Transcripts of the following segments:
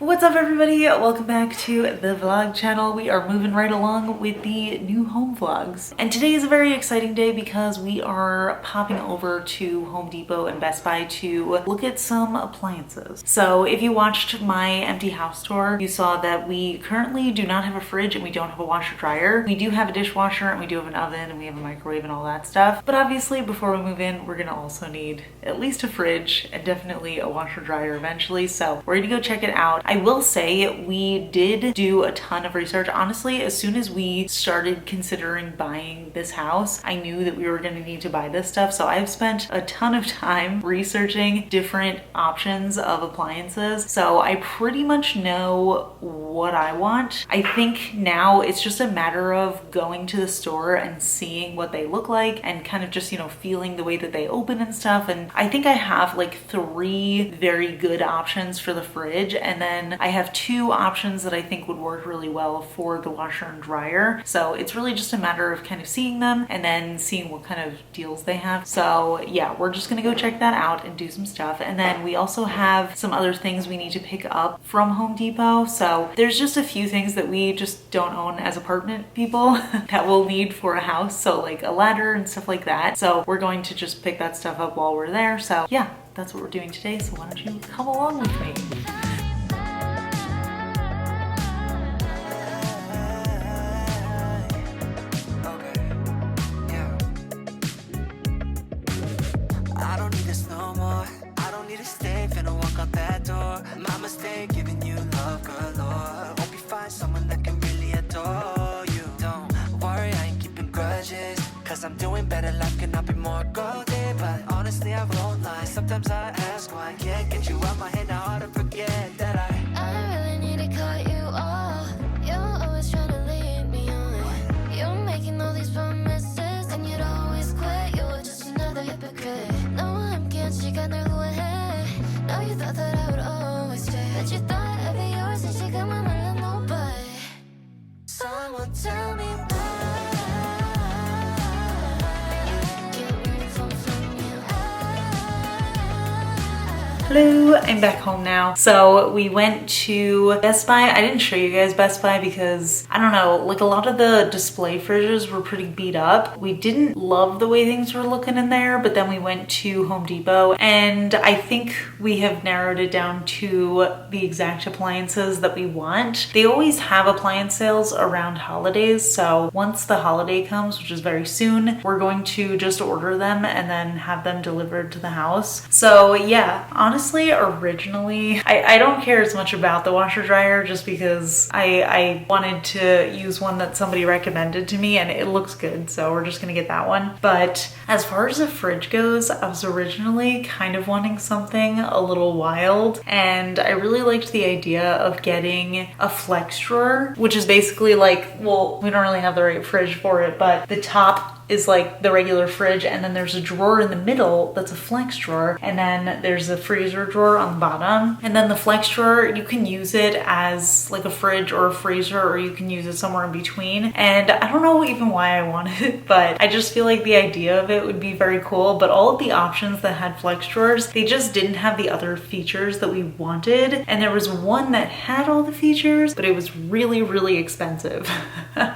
What's up everybody? Welcome back to the vlog channel. We are moving right along with the new home vlogs. And today is a very exciting day because we are popping over to Home Depot and Best Buy to look at some appliances. So if you watched my empty house tour, you saw that we currently do not have a fridge and we don't have a washer dryer. We do have a dishwasher and we do have an oven and we have a microwave and all that stuff. But obviously before we move in, we're gonna also need at least a fridge and definitely a washer dryer eventually. So we're gonna go check it out. I will say we did do a ton of research. Honestly, as soon as we started considering buying this house, I knew that we were going to need to buy this stuff. So I've spent a ton of time researching different options of appliances. So I pretty much know what I want. I think now it's just a matter of going to the store and seeing what they look like and kind of just, feeling the way that they open and stuff. And I think I have like 3 very good options for the fridge. And then I have 2 options that I think would work really well for the washer and dryer. So it's really just a matter of kind of seeing them and then seeing what kind of deals they have. So yeah, we're just gonna go check that out and do some stuff. And then we also have some other things we need to pick up from Home Depot. So there's just a few things that we just don't own as apartment people that we'll need for a house. So like a ladder and stuff like that. So we're going to just pick that stuff up while we're there. So yeah, that's what we're doing today. So why don't you come along with me? My mistake giving you love galore. Hope you find someone that can really adore you. Don't worry, I ain't keeping grudges, cause I'm doing better, life cannot be more golden. But honestly, I won't lie, sometimes I ask why I can't get you out my head. Now hard to forget that I don't really need to cut you off. You're always trying to lead me on. You're making all these promises and you'd always quit. You're just another hypocrite. No, I'm can't, she got no go ahead. No, you thought that I would always stay, but you thought I'd be yours and she come on and no, but someone tell me why. Hello, I'm back home now. So we went to Best Buy. I didn't show you guys Best Buy because I don't know, like a lot of the display fridges were pretty beat up. We didn't love the way things were looking in there, but then we went to Home Depot and I think we have narrowed it down to the exact appliances that we want. They always have appliance sales around holidays. So once the holiday comes, which is very soon, we're going to just order them and then have them delivered to the house. So yeah, honestly, originally, I don't care as much about the washer dryer just because I wanted to use one that somebody recommended to me and it looks good. So we're just gonna get that one. But as far as the fridge goes, I was originally kind of wanting something a little wild. And I really liked the idea of getting a flex drawer, which is basically like, well, we don't really have the right fridge for it, but the top is like the regular fridge and then there's a drawer in the middle that's a flex drawer and then there's a freezer drawer on the bottom. And then the flex drawer, you can use it as like a fridge or a freezer or you can use it somewhere in between. And I don't know even why I wanted it, but I just feel like the idea of it would be very cool. But all of the options that had flex drawers, they just didn't have the other features that we wanted. And there was one that had all the features, but it was really, really expensive.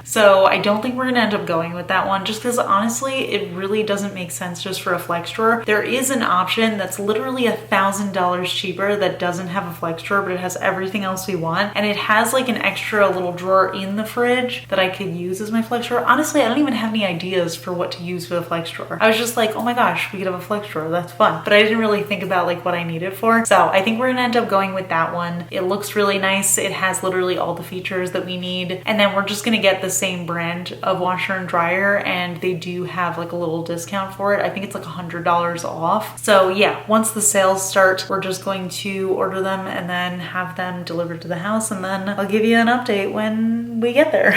So I don't think we're gonna end up going with that one just because honestly, it really doesn't make sense just for a flex drawer. There is an option that's literally $1,000 cheaper that doesn't have a flex drawer, but it has everything else we want. And it has like an extra little drawer in the fridge that I could use as my flex drawer. Honestly, I don't even have any ideas for what to use for the flex drawer. I was just like, oh my gosh, we could have a flex drawer. That's fun. But I didn't really think about like what I need it for. So I think we're gonna end up going with that one. It looks really nice. It has literally all the features that we need. And then we're just gonna get the same brand of washer and dryer and they do have like a little discount for it. I think it's like $100 off. So yeah, once the sales start, we're just going to order them and then have them delivered to the house and then I'll give you an update when when we get there.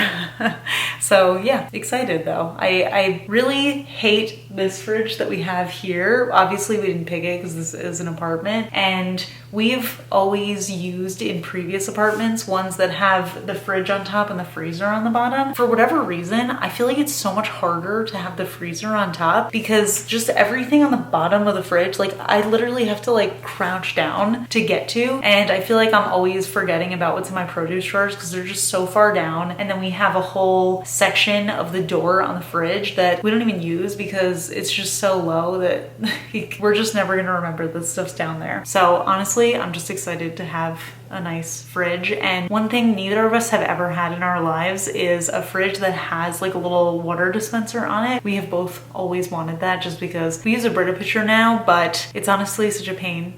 So yeah, excited though. I really hate this fridge that we have here. Obviously we didn't pick it because this is an apartment, and we've always used in previous apartments ones that have the fridge on top and the freezer on the bottom. For whatever reason, I feel like it's so much harder to have the freezer on top because just everything on the bottom of the fridge, like I literally have to like crouch down to get to, and I feel like I'm always forgetting about what's in my produce drawers because they're just so far down. And then we have a whole section of the door on the fridge that we don't even use because it's just so low that we're just never gonna remember this stuff's down there. So honestly, I'm just excited to have a nice fridge. And one thing neither of us have ever had in our lives is a fridge that has like a little water dispenser on it. We have both always wanted that just because we use a Brita pitcher now, but it's honestly such a pain.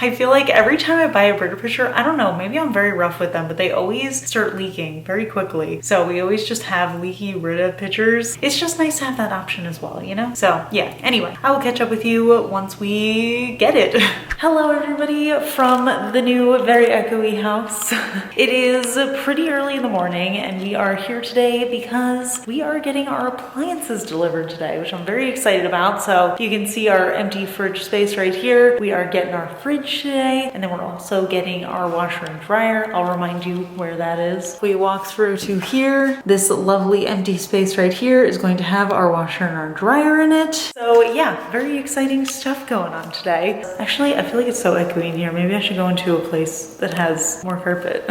I feel like every time I buy a Brita pitcher, I don't know, maybe I'm very rough with them, but they always start leaking very quickly. So we always just have leaky Brita pitchers. It's just nice to have that option as well, you know? So yeah, anyway, I will catch up with you once we get it. Hello everybody from the new, very echoey house. It is pretty early in the morning and we are here today because we are getting our appliances delivered today, which I'm very excited about. So you can see our empty fridge space right here. We are getting our fridge today, and then we're also getting our washer and dryer. I'll remind you where that is. We walk through to here. This lovely empty space right here is going to have our washer and our dryer in it. So yeah, very exciting stuff going on today. Actually, I feel like it's so echoey in here. Maybe I should go into a place that has more carpet.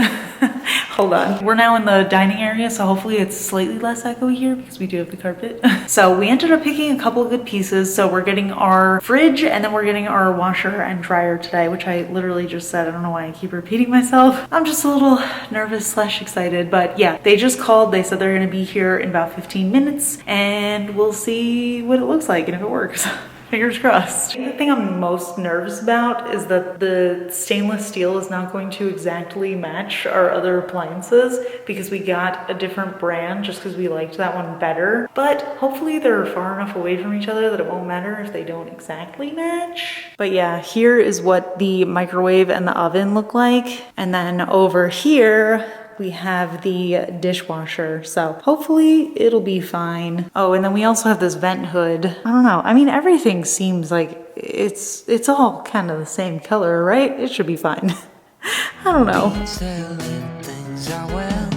Hold on. We're now in the dining area, so hopefully it's slightly less echoey here because we do have the carpet. So we ended up picking a couple of good pieces. So we're getting our fridge and then we're getting our washer and dryer today, which I literally just said. I don't know why I keep repeating myself. I'm just a little nervous / excited, but yeah, they just called. They said they're gonna be here in about 15 minutes and we'll see what it looks like and if it works. Fingers crossed. The thing I'm most nervous about is that the stainless steel is not going to exactly match our other appliances because we got a different brand just because we liked that one better. But hopefully they're far enough away from each other that it won't matter if they don't exactly match. But yeah, here is what the microwave and the oven look like. And then over here, we have the dishwasher, so hopefully it'll be fine. Oh, and then we also have this vent hood. I don't know. I mean, everything seems like it's all kind of the same color, right? It should be fine. I don't know. Things are well.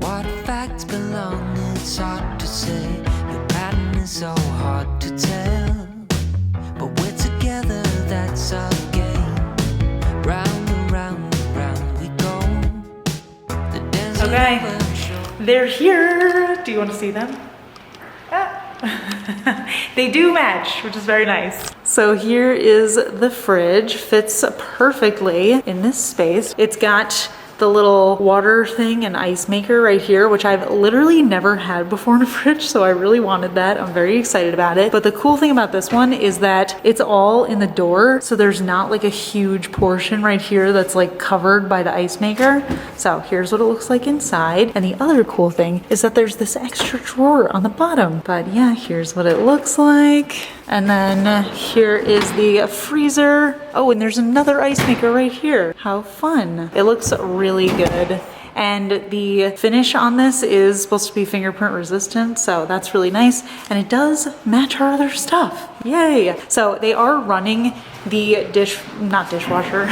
What facts belong, it's hard to say. Your pattern is so hard to tell. But we're together, that's our game. Round and round. Okay, they're here. Do you want to see them? Ah. They do match, which is very nice. So here is the fridge. Fits perfectly in this space. It's got the little water thing and ice maker right here, which I've literally never had before in a fridge, so I really wanted that. I'm very excited about it. But the cool thing about this one is that it's all in the door, so there's not like a huge portion right here that's like covered by the ice maker. So here's what it looks like inside. And the other cool thing is that there's this extra drawer on the bottom. But yeah, here's what it looks like. And then here is the freezer. Oh, and there's another ice maker right here. How fun. It looks really good. And the finish on this is supposed to be fingerprint resistant, so that's really nice. And it does match our other stuff. Yay. So they are running the not dishwasher.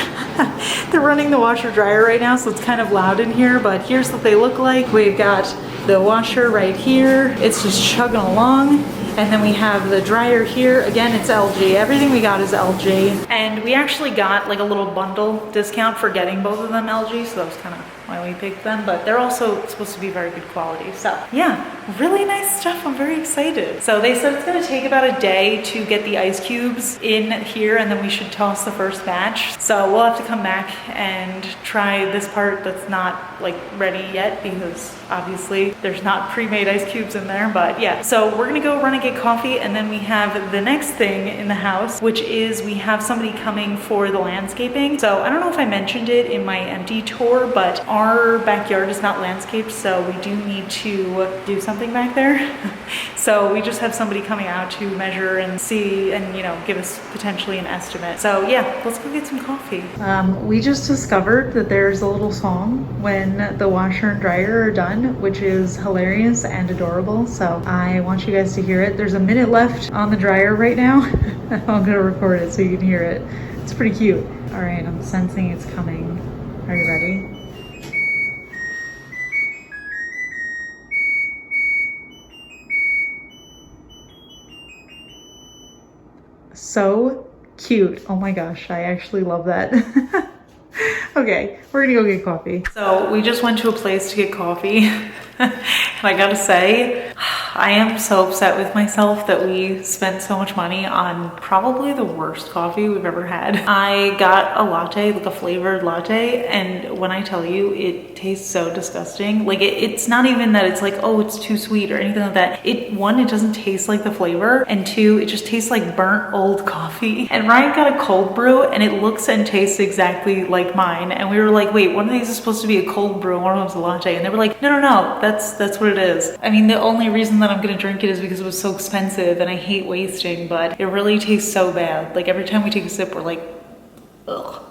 They're running the washer dryer right now, so it's kind of loud in here, but here's what they look like. We've got the washer right here. It's just chugging along. And then we have the dryer here. Again, it's LG. Everything we got is LG. And we actually got like a little bundle discount for getting both of them LG, so that was kind of why we picked them, but they're also supposed to be very good quality. So yeah, really nice stuff. I'm very excited. So they said it's gonna take about a day to get the ice cubes in here, and then we should toss the first batch. So we'll have to come back and try this part that's not like ready yet because obviously there's not pre-made ice cubes in there, but yeah. So we're gonna go run and get coffee, and then we have the next thing in the house, which is we have somebody coming for the landscaping. So I don't know if I mentioned it in my empty tour, but our backyard is not landscaped, so we do need to do something back there. So we just have somebody coming out to measure and see and, you know, give us potentially an estimate. So yeah, let's go get some coffee. We just discovered that there's a little song when the washer and dryer are done, which is hilarious and adorable. So I want you guys to hear it. There's a minute left on the dryer right now. I'm gonna record it so you can hear it. It's pretty cute. All right, I'm sensing it's coming. Are you ready? So cute. Oh my gosh, I actually love that. Okay, we're gonna go get coffee. So we just went to a place to get coffee. And I gotta say, I am so upset with myself that we spent so much money on probably the worst coffee we've ever had. I got a latte, like a flavored latte, and when I tell you, it tastes so disgusting. Like it's not even that it's like, oh, it's too sweet or anything like that. One, it doesn't taste like the flavor, and two, it just tastes like burnt old coffee. And Ryan got a cold brew, and it looks and tastes exactly like mine. And we were like, wait, one of these is supposed to be a cold brew and one of them's a latte. And they were like, no, that's what it is. I mean, the only reason that I'm gonna drink it is because it was so expensive and I hate wasting, but it really tastes so bad. Like every time we take a sip, we're like, ugh.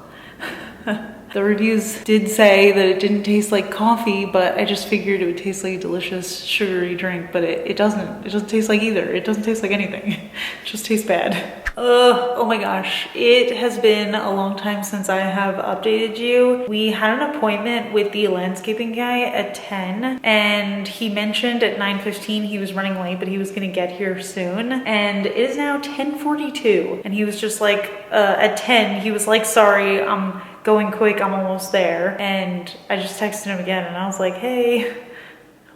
The reviews did say that it didn't taste like coffee, but I just figured it would taste like a delicious sugary drink, but it doesn't. It doesn't taste like either. It doesn't taste like anything. It just tastes bad. Oh my gosh. It has been a long time since I have updated you. We had an appointment with the landscaping guy at 10, and he mentioned at 9:15 he was running late, but he was gonna get here soon. And it is now 10:42, and he was just like, at 10, he was like, sorry, I'm going quick, I'm almost there. And I just texted him again and I was like, hey,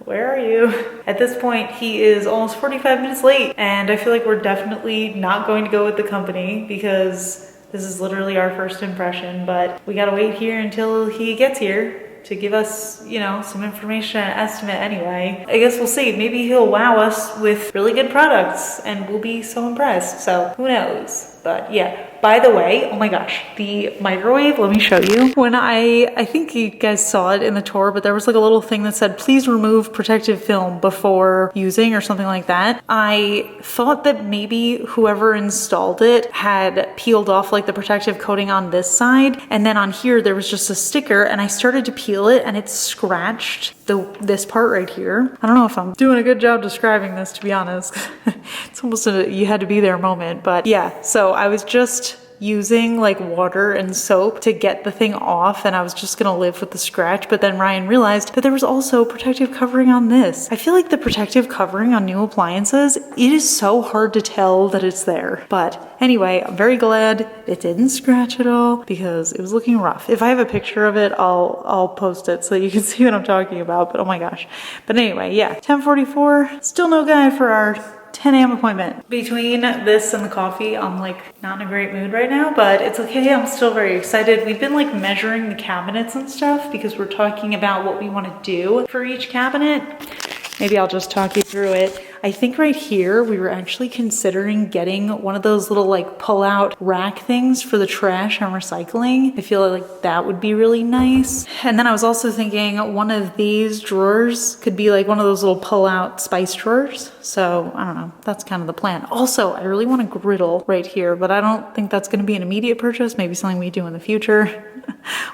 where are you? At this point, he is almost 45 minutes late, and I feel like we're definitely not going to go with the company because this is literally our first impression, but we gotta wait here until he gets here to give us, you know, some information and estimate anyway. I guess we'll see. Maybe he'll wow us with really good products and we'll be so impressed. So who knows? But yeah, by the way, oh my gosh, the microwave, let me show you. When I think you guys saw it in the tour, but there was like a little thing that said, please remove protective film before using or something like that. I thought that maybe whoever installed it had peeled off like the protective coating on this side. And then on here, there was just a sticker, and I started to peel it and it scratched this part right here. I don't know if I'm doing a good job describing this, to be honest. It's almost you had to be there moment, but yeah. So I was just using like water and soap to get the thing off, and I was just gonna live with the scratch, but then Ryan realized that there was also protective covering on this. I feel like the protective covering on new appliances, it is so hard to tell that it's there. But anyway, I'm very glad it didn't scratch at all because it was looking rough. If I have a picture of it, I'll post it so you can see what I'm talking about, but oh my gosh. But anyway, yeah, 10:44, still no guy for our 10 a.m. appointment. Between this and the coffee, I'm like not in a great mood right now, but it's okay. I'm still very excited. We've been like measuring the cabinets and stuff because we're talking about what we want to do for each cabinet. Maybe I'll just talk you through it. I think right here, we were actually considering getting one of those little like pull out rack things for the trash and recycling. I feel like that would be really nice. And then I was also thinking one of these drawers could be like one of those little pull out spice drawers. So I don't know, that's kind of the plan. Also, I really want a griddle right here, but I don't think that's gonna be an immediate purchase, maybe something we do in the future.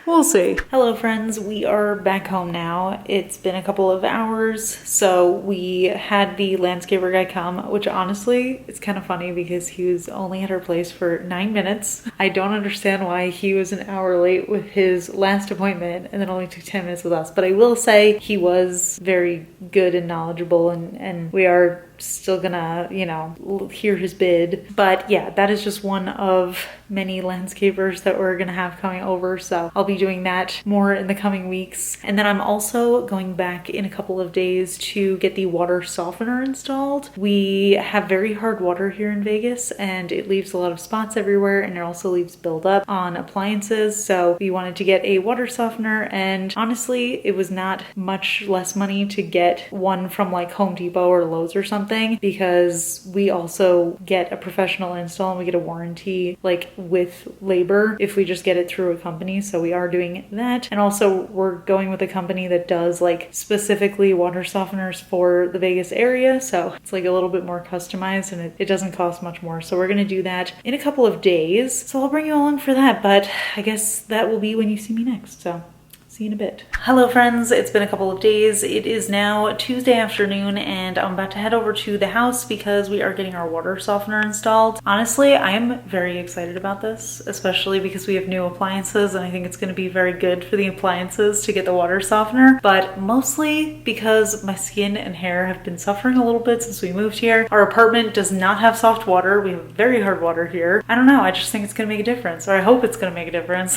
We'll see. Hello friends, we are back home now. It's been a couple of hours, so we had the landscaper guy come, which honestly, it's kind of funny because he was only at our place for 9 minutes. I don't understand why he was an hour late with his last appointment and then only took 10 minutes with us, but I will say he was very good and knowledgeable, and we are still gonna, you know, hear his bid. But yeah, that is just one of many landscapers that we're gonna have coming over, so I'll be doing that more in the coming weeks. And then I'm also going back in a couple of days to get the water softener installed. We have very hard water here in Vegas, and it leaves a lot of spots everywhere, and it also leaves buildup on appliances, so we wanted to get a water softener, and honestly, it was not much less money to get one from like Home Depot or Lowe's or something something, because we also get a professional install and we get a warranty like with labor if we just get it through a company. So we are doing that. And also we're going with a company that does like specifically water softeners for the Vegas area. So it's like a little bit more customized and it doesn't cost much more. So we're going to do that in a couple of days. So I'll bring you along for that, but I guess that will be when you see me next. So see you in a bit. Hello friends, it's been a couple of days. It is now Tuesday afternoon and I'm about to head over to the house because we are getting our water softener installed. Honestly, I am very excited about this, especially because we have new appliances and I think it's going to be very good for the appliances to get the water softener, but mostly because my skin and hair have been suffering a little bit since we moved here. Our apartment does not have soft water. We have very hard water here. I don't know, I just think it's going to make a difference, or I hope it's going to make a difference.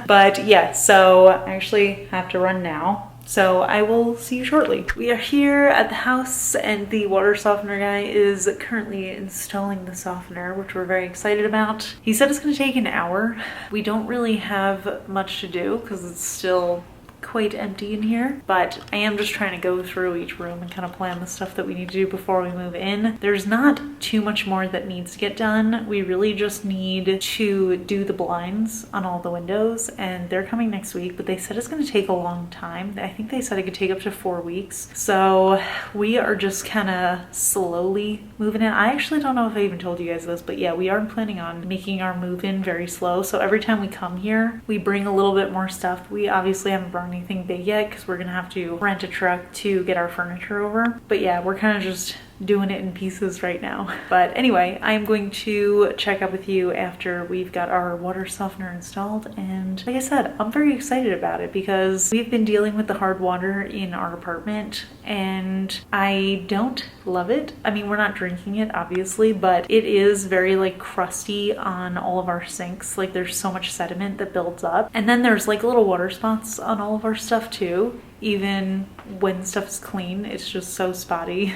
But yeah, so I actually have to run now. So I will see you shortly. We are here at the house and the water softener guy is currently installing the softener, which we're very excited about. He said it's going to take an hour. We don't really have much to do because it's still quite empty in here, but I am just trying to go through each room and kind of plan the stuff that we need to do before we move in. There's not too much more that needs to get done. We really just need to do the blinds on all the windows and they're coming next week, but they said it's going to take a long time. I think they said it could take up to 4 weeks. So we are just kind of slowly moving in. I actually don't know if I even told you guys this, but yeah, we are planning on making our move in very slow. So every time we come here, we bring a little bit more stuff. We obviously haven't brought anything big yet because we're gonna have to rent a truck to get our furniture over. But yeah, we're kind of just doing it in pieces right now. But anyway, I'm going to check up with you after we've got our water softener installed. And like I said, I'm very excited about it because we've been dealing with the hard water in our apartment and I don't love it. I mean, we're not drinking it obviously, but it is very like crusty on all of our sinks. Like there's so much sediment that builds up. And then there's like little water spots on all of our stuff too. Even when stuff is clean, it's just so spotty.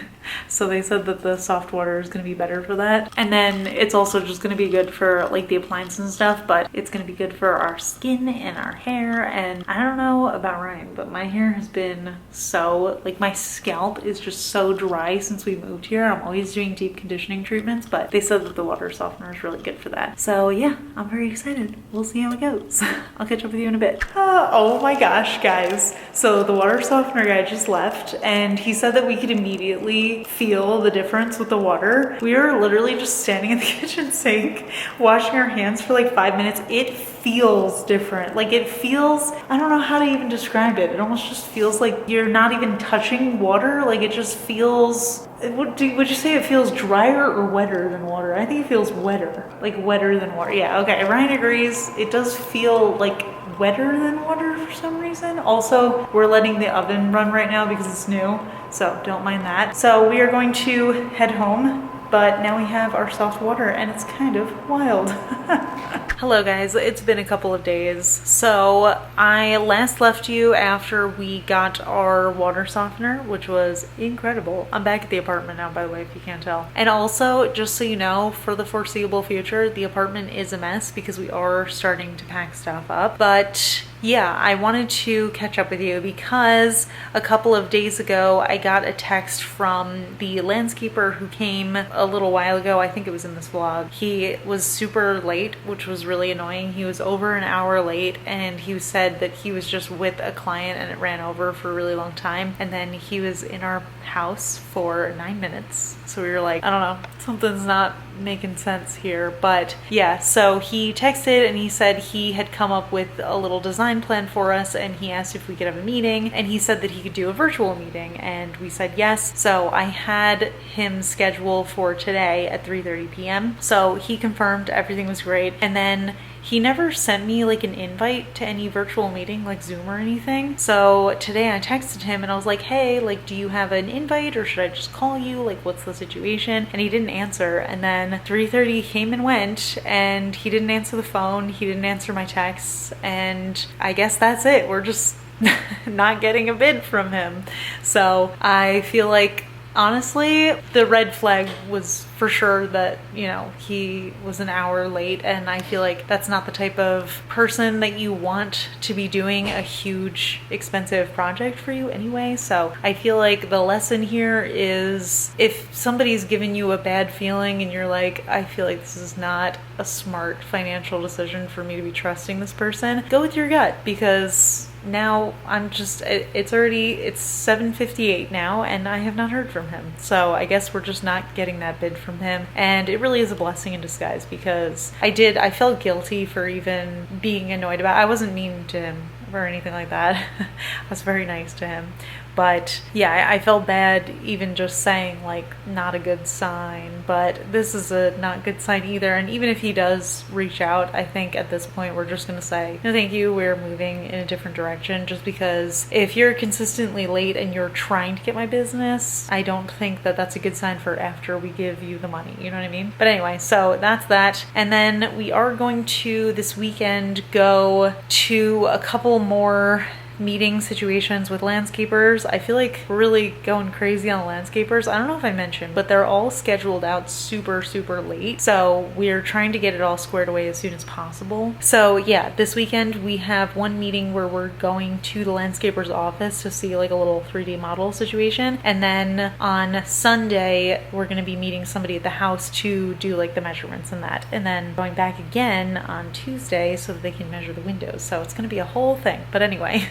So they said that the soft water is going to be better for that. And then it's also just going to be good for like the appliances and stuff, but it's going to be good for our skin and our hair. And I don't know about Ryan, but my hair has been so, like my scalp is just so dry since we moved here. I'm always doing deep conditioning treatments, but they said that the water softener is really good for that. So yeah, I'm very excited. We'll see how it goes. I'll catch up with you in a bit. Oh my gosh, guys. So the water softener guy just left and he said that we could immediately feel the difference with the water. We were literally just standing in the kitchen sink washing our hands for like 5 minutes. It feels different. Like it feels, I don't know how to even describe it. It almost just feels like you're not even touching water. Like it just feels, would you say it feels drier or wetter than water? I think it feels wetter, like wetter than water. Yeah, okay, Ryan agrees. It does feel like wetter than water for some reason. Also, we're letting the oven run right now because it's new, so don't mind that. So we are going to head home, but now we have our soft water and it's kind of wild. Hello guys, it's been a couple of days. So I last left you after we got our water softener, which was incredible. I'm back at the apartment now, by the way, if you can't tell. And also, just so you know, for the foreseeable future, the apartment is a mess because we are starting to pack stuff up. But yeah, I wanted to catch up with you because a couple of days ago, I got a text from the landscaper who came a little while ago. I think it was in this vlog. He was super late, which was really annoying. He was over an hour late and he said that he was just with a client and it ran over for a really long time. And then he was in our house for 9 minutes. So we were like, I don't know, something's not making sense here. But yeah, so he texted and he said he had come up with a little design plan for us and he asked if we could have a meeting and he said that he could do a virtual meeting and we said yes. So I had him schedule for today at 3:30 p.m. So he confirmed everything was great and then he never sent me like an invite to any virtual meeting like Zoom or anything. So today I texted him and I was like, hey, like, do you have an invite or should I just call you? Like, what's the situation? And he didn't answer. And then 3:30 came and went and he didn't answer the phone. He didn't answer my texts. And I guess that's it. We're just not getting a bid from him. So I feel like Honestly, the red flag was for sure that, you know, he was an hour late, and I feel like that's not the type of person that you want to be doing a huge expensive project for you anyway. So I feel like the lesson here is if somebody's giving you a bad feeling and you're like, I feel like this is not a smart financial decision for me to be trusting this person, go with your gut, because now I'm just, it's 7:58 now and I have not heard from him. So I guess we're just not getting that bid from him. And it really is a blessing in disguise, because I felt guilty for even being annoyed about it. I wasn't mean to him or anything like that. I was very nice to him. But yeah, I felt bad even just saying like not a good sign, but this is a not good sign either. And even if he does reach out, I think at this point we're just gonna say, no thank you, we're moving in a different direction, just because if you're consistently late and you're trying to get my business, I don't think that that's a good sign for after we give you the money, you know what I mean? But anyway, so that's that. And then we are going to this weekend go to a couple more meeting situations with landscapers. I feel like we're really going crazy on the landscapers. I don't know if I mentioned, but they're all scheduled out super late, so we're trying to get it all squared away as soon as possible. So yeah, this weekend we have one meeting where we're going to the landscaper's office to see like a little 3D model situation, and then on Sunday we're going to be meeting somebody at the house to do like the measurements and that, and then going back again on Tuesday so that they can measure the windows. So it's going to be a whole thing. But anyway,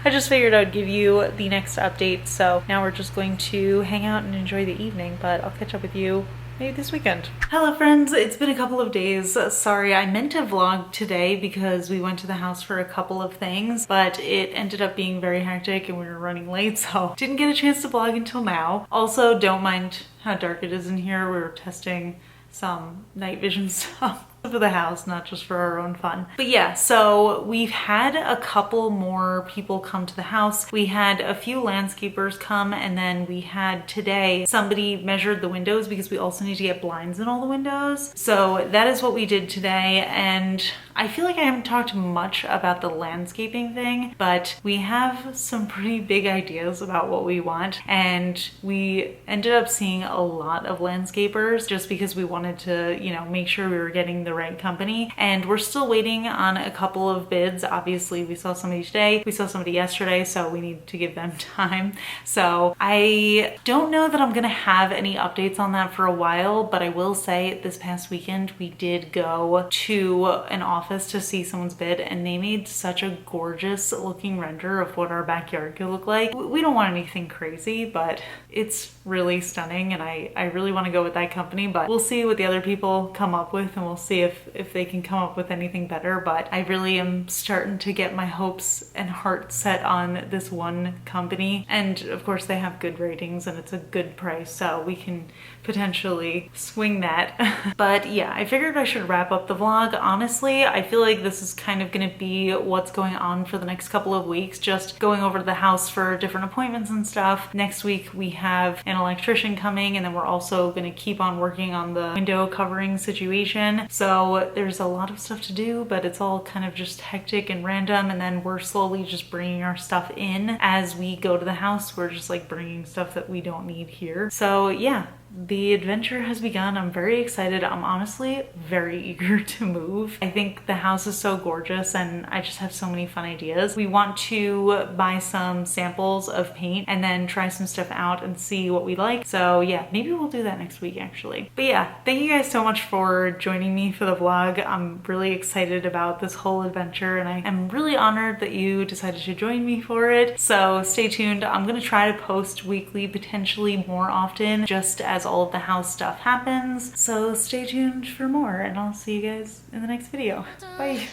I just figured I'd give you the next update. So now we're just going to hang out and enjoy the evening, but I'll catch up with you maybe this weekend. Hello friends, it's been a couple of days. Sorry, I meant to vlog today because we went to the house for a couple of things, but it ended up being very hectic and we were running late, so didn't get a chance to vlog until now. Also, don't mind how dark it is in here. We were testing some night vision stuff for the house, not just for our own fun. But yeah, so we've had a couple more people come to the house. We had a few landscapers come, and then we had today somebody measured the windows because we also need to get blinds in all the windows. So that is what we did today, and I feel like I haven't talked much about the landscaping thing, but we have some pretty big ideas about what we want, and we ended up seeing a lot of landscapers just because we wanted to, you know, make sure we were getting the right company. And we're still waiting on a couple of bids. Obviously, we saw somebody today, we saw somebody yesterday, so we need to give them time. So I don't know that I'm gonna have any updates on that for a while, but I will say this past weekend we did go to an office to see someone's bid, and they made such a gorgeous looking render of what our backyard could look like. We don't want anything crazy, but it's really stunning, and I really want to go with that company, but we'll see what the other people come up with, and we'll see if they can come up with anything better. But I really am starting to get my hopes and heart set on this one company, and of course they have good ratings and it's a good price, so we can potentially swing that. But yeah, I figured I should wrap up the vlog. Honestly, I feel like this is kind of gonna be what's going on for the next couple of weeks, just going over to the house for different appointments and stuff. Next week we have an electrician coming, and then we're also gonna keep on working on the window covering situation. So there's a lot of stuff to do, but it's all kind of just hectic and random, and then we're slowly just bringing our stuff in as we go to the house. We're just like bringing stuff that we don't need here. So yeah, the adventure has begun. I'm very excited. I'm honestly very eager to move. I think the house is so gorgeous and I just have so many fun ideas. We want to buy some samples of paint and then try some stuff out and see what we like. So yeah, maybe we'll do that next week actually. But yeah, thank you guys so much for joining me for the vlog. I'm really excited about this whole adventure, and I am really honored that you decided to join me for it. So stay tuned. I'm gonna try to post weekly, potentially more often, just as all of the house stuff happens. So stay tuned for more, and I'll see you guys in the next video. Bye.